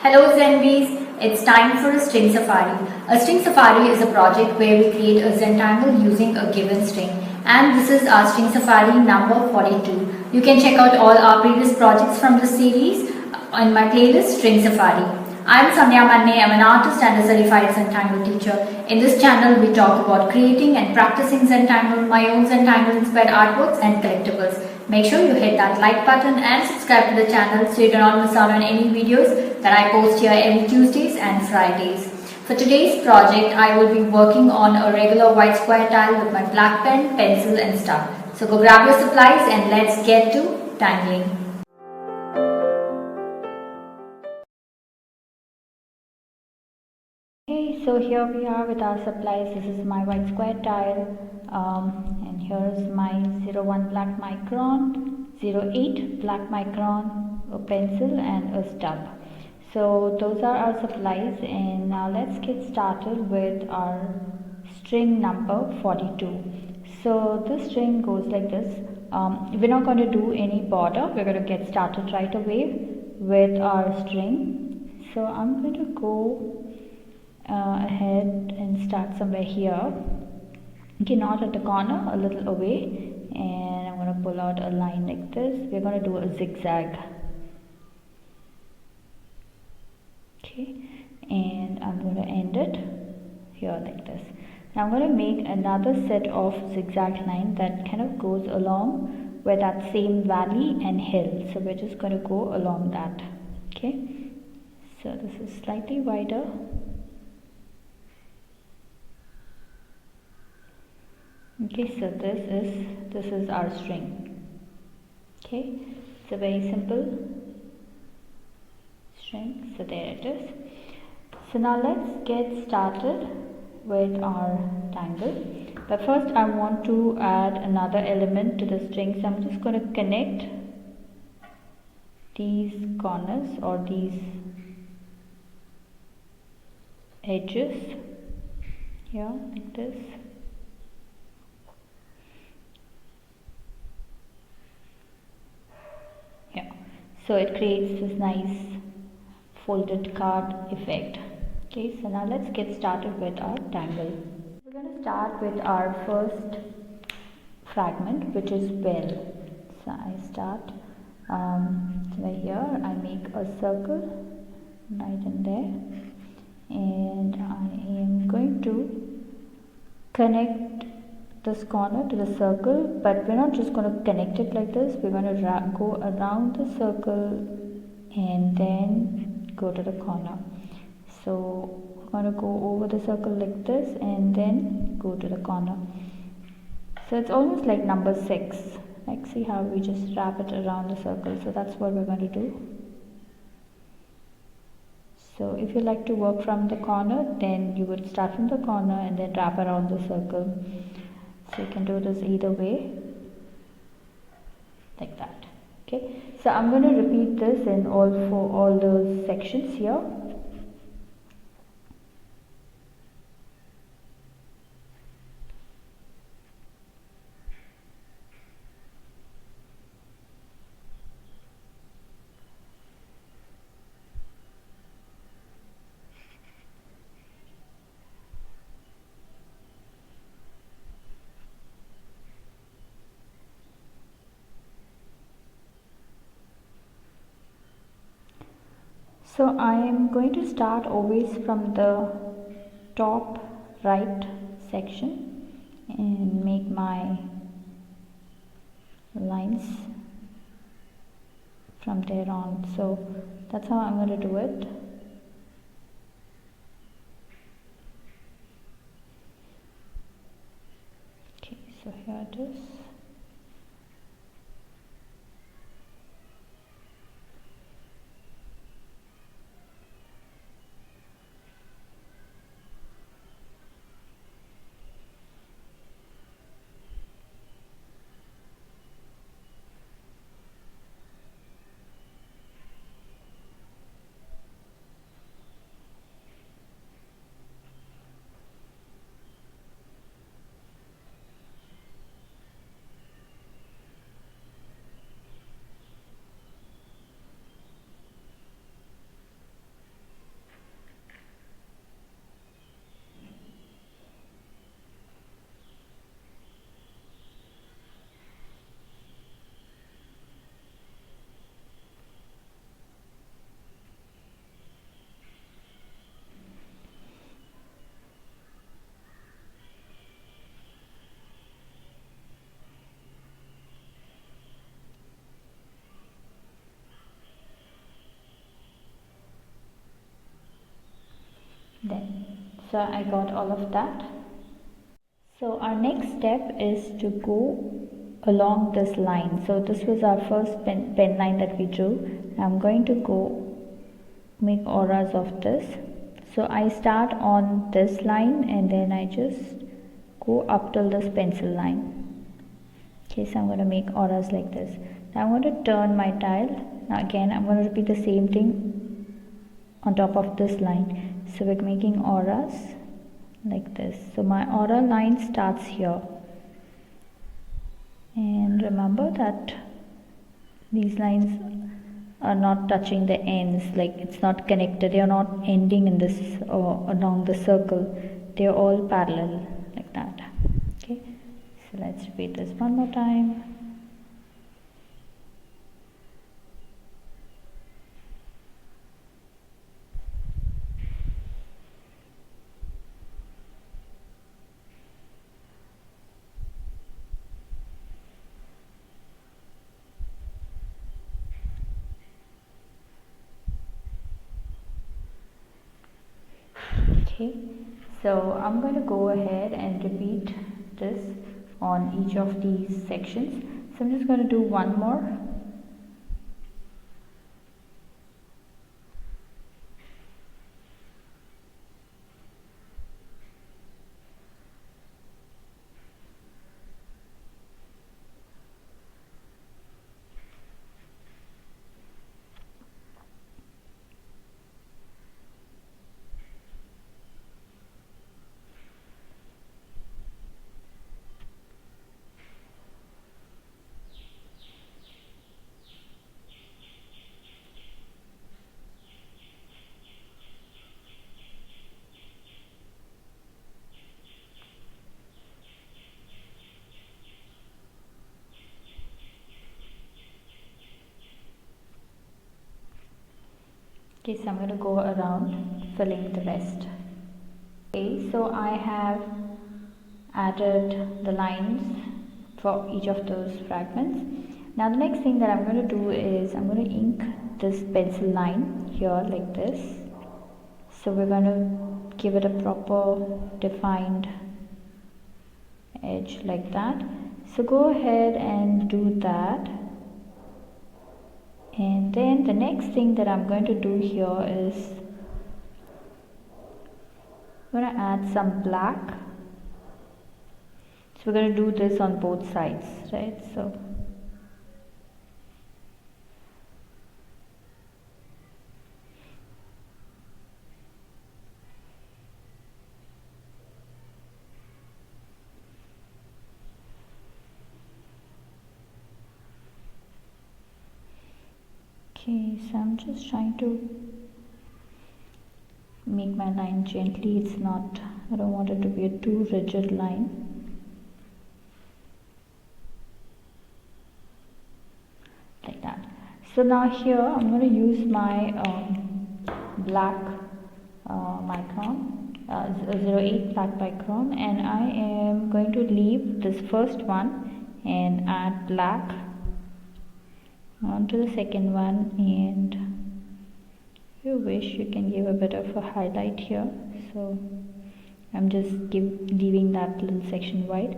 Hello Zenbeez, it's time for a string safari. A string safari is a project where we create a Zentangle using a given string, and this is our string safari number 42. You can check out all our previous projects from this series on my playlist String Safari. I'm Sandhya. I'm an artist and a certified Zentangle teacher. In this channel we talk about creating and practicing Zentangle, my own Zentangle inspired artworks and collectibles. Make sure you hit that like button and subscribe to the channel so you do not miss out on any videos that I post here every Tuesdays and Fridays. For today's project, I will be working on a regular white square tile with my black pen, pencil and stub. So go grab your supplies and let's get to tangling. Okay, so here we are with our supplies. This is my white square tile and here is my 01 black micron, 08 black micron, a pencil and a stub. So those are our supplies, and now let's get started with our string number 42. So this string goes like this. We're not going to do any border. We're going to get started right away with our string. So I'm going to go ahead and start somewhere here. Okay, not at the corner, a little away, and I'm going to pull out a line like this. We're going to do a zigzag. Okay, and I'm going to end it here like this. Now I'm going to make another set of zigzag line that kind of goes along with that same valley and hill. So we're just going to go along that. Okay, so this is slightly wider. Okay, so this is our string. Okay, it's a very simple string. So there it is. So now let's get started with our tangle. But first I want to add another element to the string. So I'm just going to connect these corners or these edges here like this. Yeah, so it creates this nice folded card effect. Okay, so now let's get started with our tangle. We're going to start with our first fragment, which is bell. So I start right here. I make a circle right in there, and I am going to connect this corner to the circle, but we're not just going to connect it like this. We're going to go around the circle and then go to the corner. So we're going to go over the circle like this and then go to the corner. So it's almost like number 6. Like, see how we just wrap it around the circle. So that's what we're going to do. So if you like to work from the corner, then you would start from the corner and then wrap around the circle. So you can do this either way, like that. Okay, so I'm going to repeat this in all those sections here. So I am going to start always from the top right section and make my lines from there on. So that's how I'm going to do it. Okay, so here it is. Then so I got all of that. So our next step is to go along this line. So this was our first pen line that we drew. I'm going to go make auras of this. So I start on this line and then I just go up till this pencil line. Okay, so I'm going to make auras like this. Now I'm going to turn my tile. Now again I'm going to repeat the same thing on top of this line. So we're making auras like this. So my aura line starts here. And remember that these lines are not touching the ends, like it's not connected, they are not ending in this or along the circle, they are all parallel like that. Okay, so let's repeat this one more time. Okay, so I'm going to go ahead and repeat this on each of these sections. So I'm just going to do one more. Okay, so I'm going to go around filling the rest. Okay, so I have added the lines for each of those fragments. Now the next thing that I'm going to do is I'm going to ink this pencil line here like this. So we're going to give it a proper defined edge like that. So go ahead and do that. And then the next thing that I'm going to do here is I'm going to add some black. So we're going to do this on both sides, right? So okay, so I'm just trying to make my line gently. It's not, I don't want it to be a too rigid line. Like that. So now here I'm going to use my black Micron 08 black Micron, and I am going to leave this first one and add black onto the second one, and if you wish you can give a bit of a highlight here. So I'm just leaving that little section white.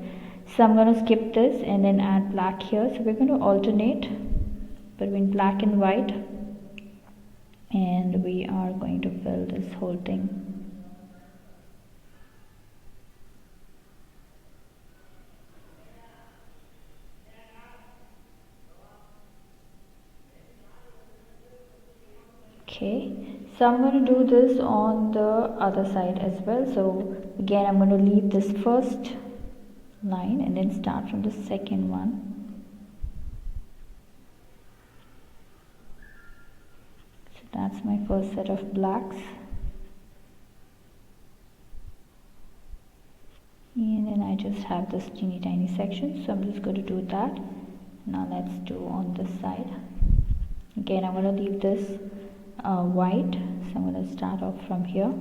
So I'm going to skip this and then add black here. So we're going to alternate between black and white, and we are going to fill this whole thing. Okay, so I'm going to do this on the other side as well. So again I'm going to leave this first line and then start from the second one. So that's my first set of blacks, and then I just have this teeny tiny section, so I'm just going to do that. Now let's do on this side. Again I'm going to leave this white, so I'm going to start off from here.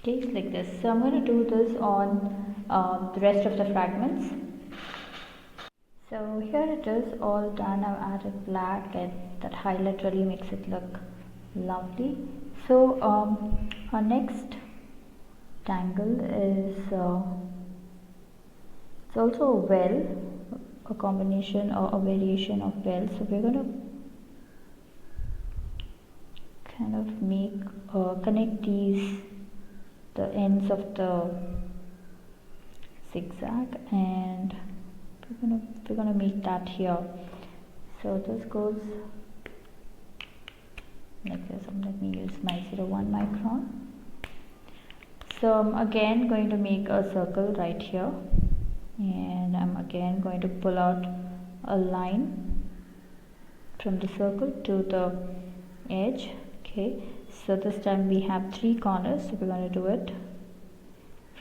Okay, it's like this. So I'm going to do this on the rest of the fragments. So here it is all done. I've added black and that highlight really makes it look lovely. So our next tangle is it's also a well, a combination or a variation of well. So we're going to kind of make connect the ends of the zigzag, and we're gonna make that here. So this goes like this. Let me use my 01 micron. So I'm again going to make a circle right here, and I'm again going to pull out a line from the circle to the edge. Okay, so this time we have 3 corners, so we're going to do it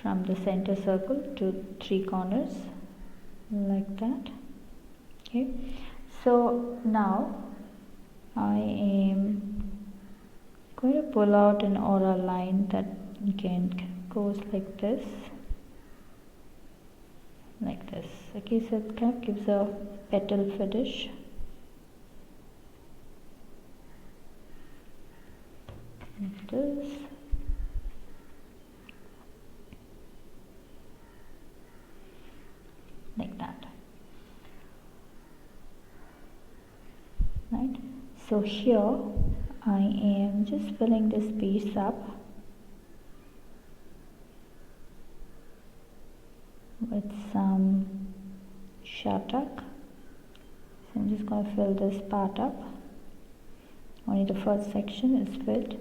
from the center circle to 3 corners like that. Okay, so now I am going to pull out an aura line that again goes like this. Okay, so it kind of gives a petal finish. Like this. Like that. Right, so here I am just filling this piece up with some shatak. So I'm just going to fill this part up. Only the first section is filled,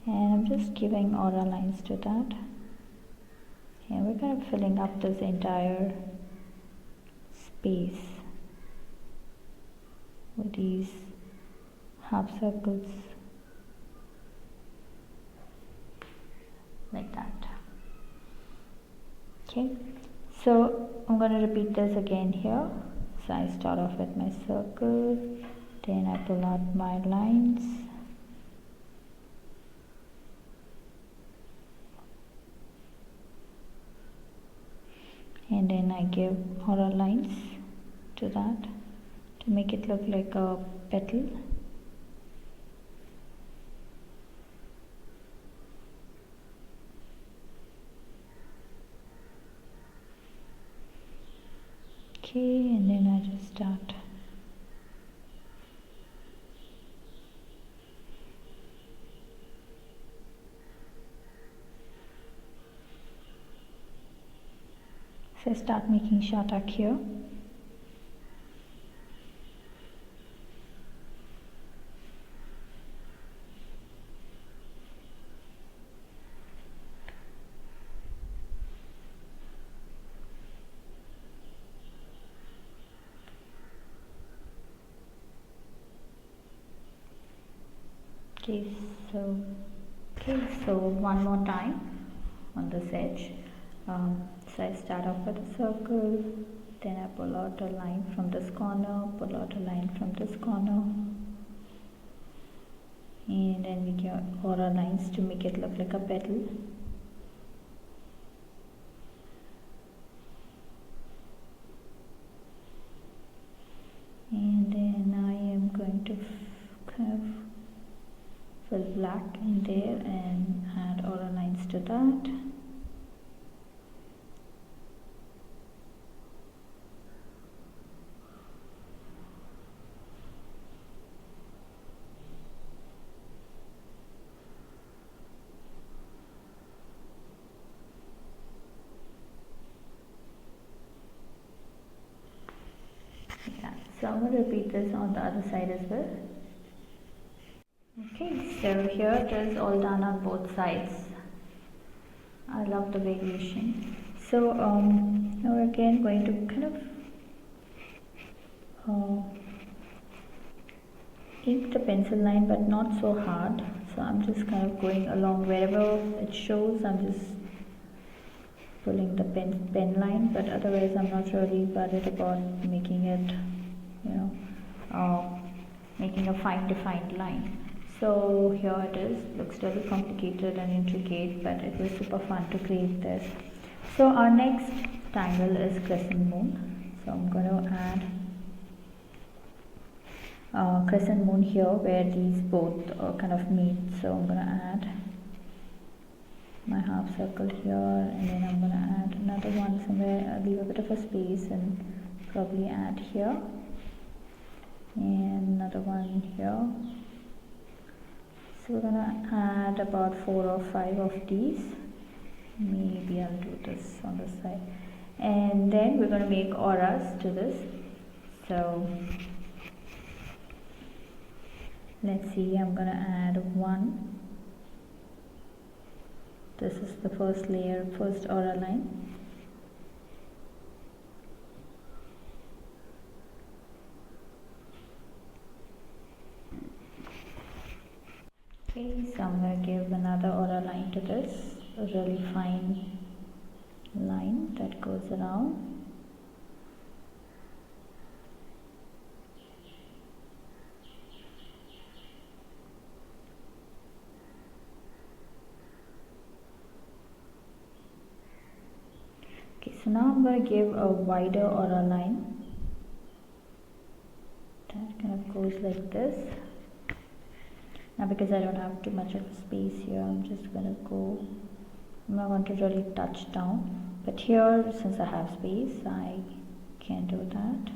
and I'm just giving aura lines to that, and we're kind of filling up this entire space with these half circles like that. Okay, so I'm going to repeat this again here. So I start off with my circle, then I pull out my lines, and then I give aura lines to that to make it look like a petal. Okay, and then I just start so I start making shatak here. Okay, so one more time on this edge. So I start off with a circle, then I pull out a line from this corner, pull out a line from this corner, and then we get aura lines to make it look like a petal. And then I am going to kind of fill black in there and add aura lines to that. Yeah, so I'm going to repeat this on the other side as well. Okay, so here it is all done on both sides. I love the variation. So now we're again going to kind of ink the pencil line, but not so hard. So I'm just kind of going along wherever it shows. I'm just pulling the pen line, but otherwise I'm not really worried about making it, making a fine defined line. So here it is. Looks really complicated and intricate, but it was super fun to create this. So our next tangle is Crescent Moon. So I'm going to add Crescent Moon here where these both kind of meet. So I'm going to add my half circle here, and then I'm going to add another one somewhere, leave a bit of a space and probably add here, and another one here. So we're going to add about 4 or 5 of these. Maybe I'll do this on the side, and then we're going to make auras to this. So let's see, I'm going to add one. This is the first layer, first aura line. Okay, so I'm going to give another aura line to this, a really fine line that goes around. So now I'm going to give a wider aura line that kind of goes like this. Now because I don't have too much of a space here, I'm just going to go, I'm not going to really touch down, but here since I have space I can do that.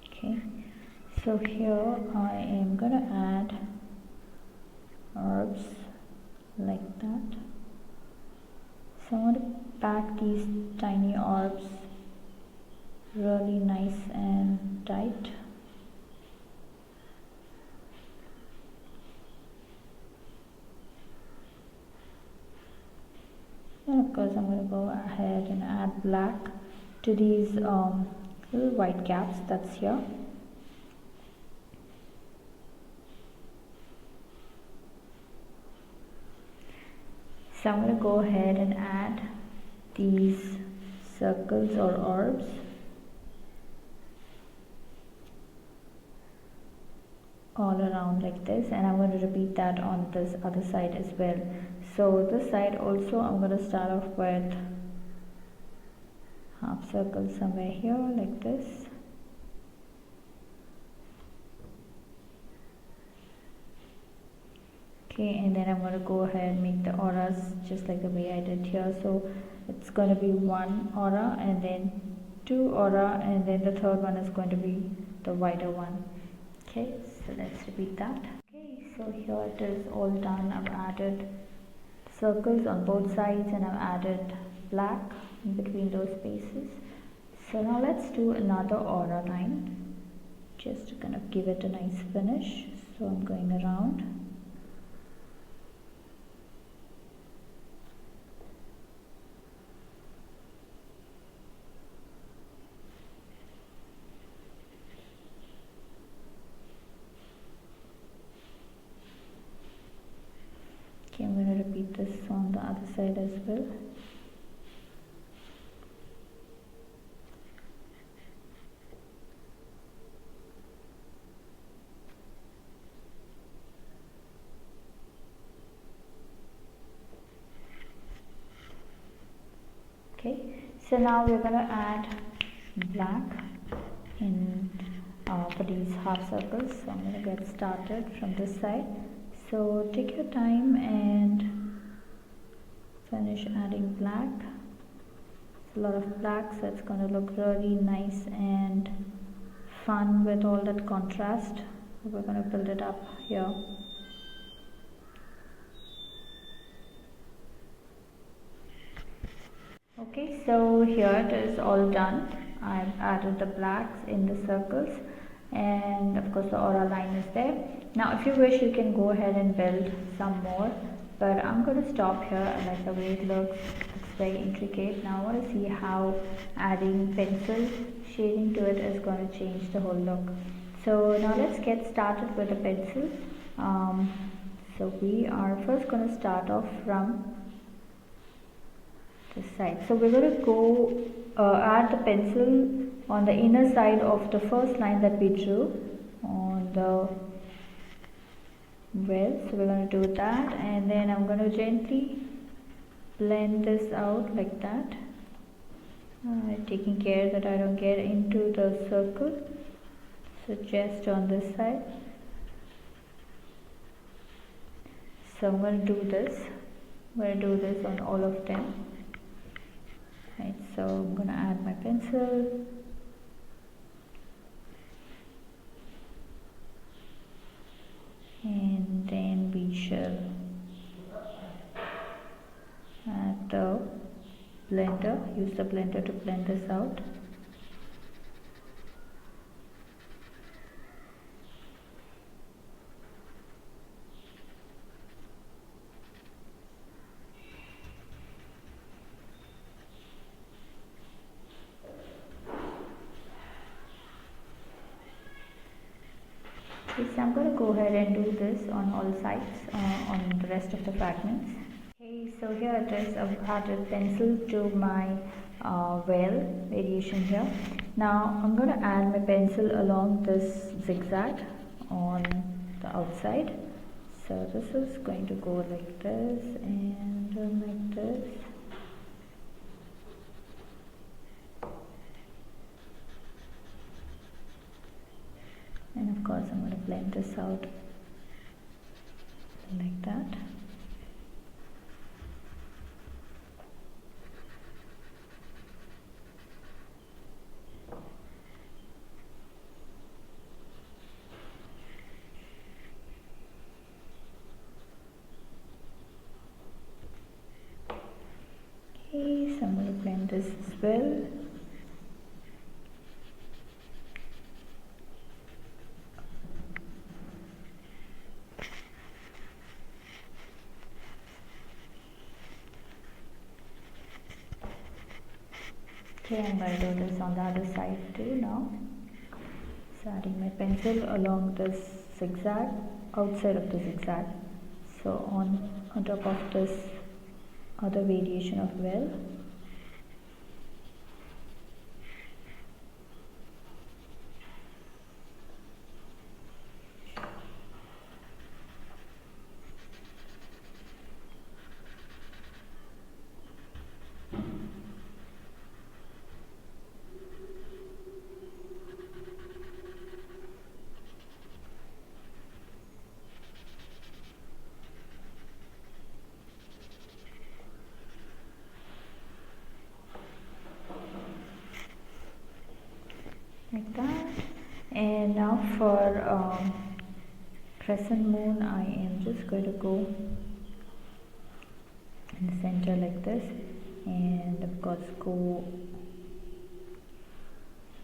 Okay, so here I am going to add herbs like that. So I want to pack these tiny orbs really nice and tight. And of course I'm going to go ahead and add black to these little white gaps that's here. So I'm going to go ahead and add these circles or orbs. All around like this, and I'm going to repeat that on this other side as well. So this side also I'm going to start off with half circle somewhere here like this. Okay, and then I'm going to go ahead and make the auras just like the way I did here. So it's going to be one aura and then two aura, and then the third one is going to be the wider one. Okay, so let's repeat that. Okay, so here it is all done. I've added circles on both sides and I've added black in between those spaces. So now let's do another aura line just to kind of give it a nice finish. So I'm going around. Okay, I'm going to repeat this on the other side as well. Okay, so now we're going to add black in for these half circles. So I'm going to get started from this side. So take your time and finish adding black. It's a lot of black, so it's going to look really nice and fun with all that contrast. So we're going to build it up here. Okay, so here it is all done. I've added the blacks in the circles, and of course the aura line is there. Now if you wish, you can go ahead and build some more, but I'm going to stop here. I like the way it looks. It's very intricate. Now I want to see how adding pencil shading to it is going to change the whole look. So now let's get started with the pencil. So we are first going to start off from this side. So we're going to go add the pencil on the inner side of the first line that we drew on the well. So we're going to do that, and then I'm going to gently blend this out like that, taking care that I don't get into the circle. So just on this side. So I'm going to do this. I'm going to do this on all of them. Right, so I'm going to add my pencil. And then we shall add the blender, use the blender to blend this out. Okay, so I'm going to go ahead and do this on all sides, on the rest of the fragments. Okay, so here it is. I've added pencil to my well variation here. Now I'm going to add my pencil along this zigzag on the outside. So this is going to go like this and like this. And of course I'm going to blend this out like that. Okay, so I'm going to blend this as well. Okay, I'm going to do this on the other side too now. So adding my pencil along this zigzag, outside of the zigzag. So on top of this other variation of well. Like that. And now for Crescent Moon, I am just going to go in the center like this, and of course go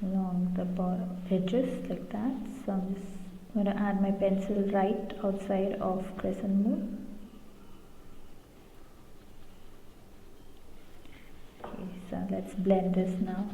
along the bottom edges like that. So I'm just going to add my pencil right outside of Crescent Moon. Okay, so let's blend this now.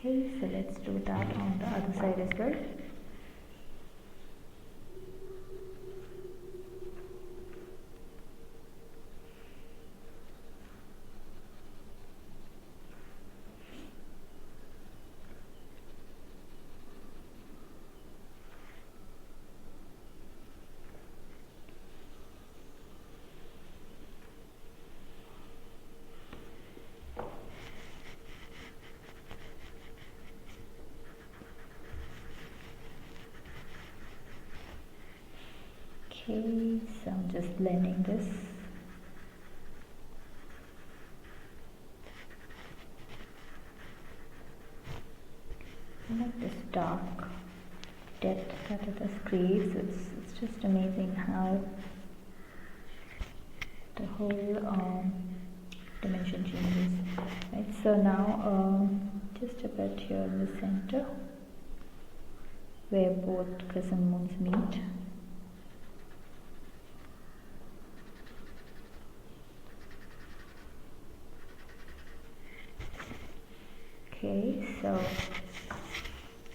Okay, so let's do that on the other side as well. Okay, so I'm just blending this. I like this dark depth that it has creates. It's just amazing how the whole dimension changes. Right, so now just a bit here in the center where both crescent moons meet. Okay, so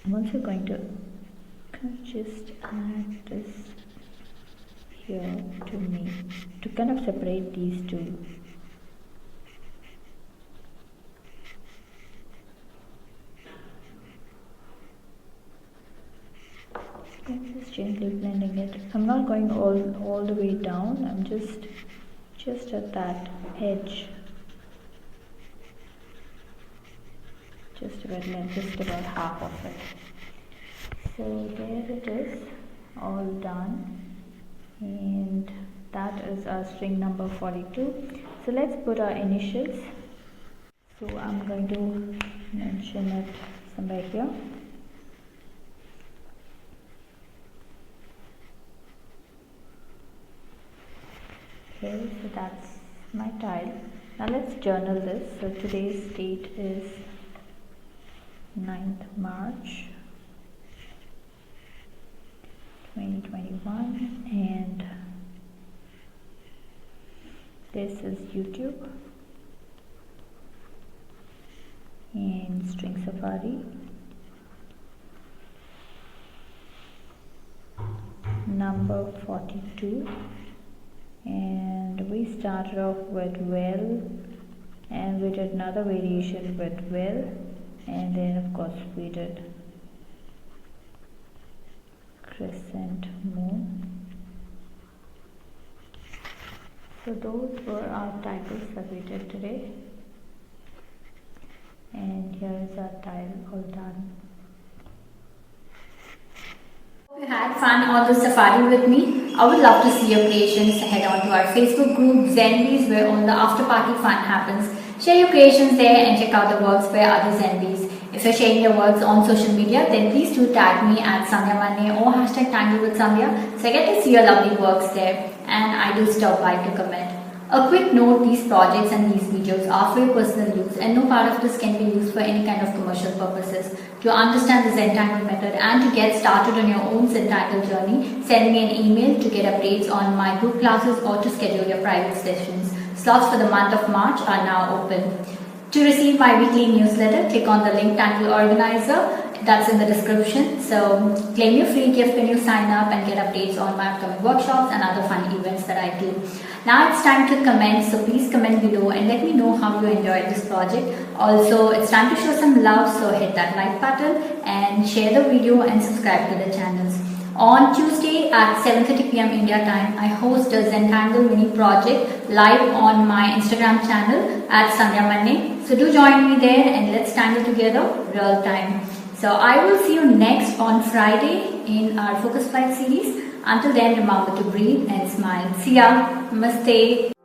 I'm also going to just add this here to kind of separate these two. I'm just gently blending it. I'm not going all the way down. I'm just at that edge. Just about half of it. So there it is, all done, and that is our string number 42. So let's put our initials. So I'm going to mention it somewhere here. Okay, so that's my tile. Now let's journal this. So today's date is 9th March 2021, and this is YouTube and String Safari, number 42, and we started off with well, and we did another variation with well, and then of course we did Crescent Moon. So those were our titles that we did today, and here is our tile all done. Hope you had fun on the safari with me. I would love to see your creations. Head on to our Facebook group Zenbeez, where all the after party fun happens. Share your creations there and check out the works by other Zenbeez. If you're sharing your works on social media, then please do tag me at Sandhya or hashtag Tangle with Sandhya, so I get to see your lovely works there, and I do stop by to comment. A quick note, these projects and these videos are for your personal use, and no part of this can be used for any kind of commercial purposes. To understand the Zentangle method and to get started on your own Zentangle journey, send me an email to get updates on my group classes or to schedule your private sessions. Slots for the month of March are now open. To receive my weekly newsletter, click on the link Tangle Organizer. That's in the description. So claim your free gift when you sign up and get updates on my upcoming workshops and other fun events that I do. Now it's time to comment, so please comment below and let me know how you enjoyed this project. Also, it's time to show some love, so hit that like button and share the video and subscribe to the channels. On Tuesday at 7:30 PM India time, I host a Zentangle Mini Project live on my Instagram channel at Sandhya. So do join me there and let's tangle together real time. So I will see you next on Friday in our Focus Flight series. Until then, remember to breathe and smile. See ya. Namaste.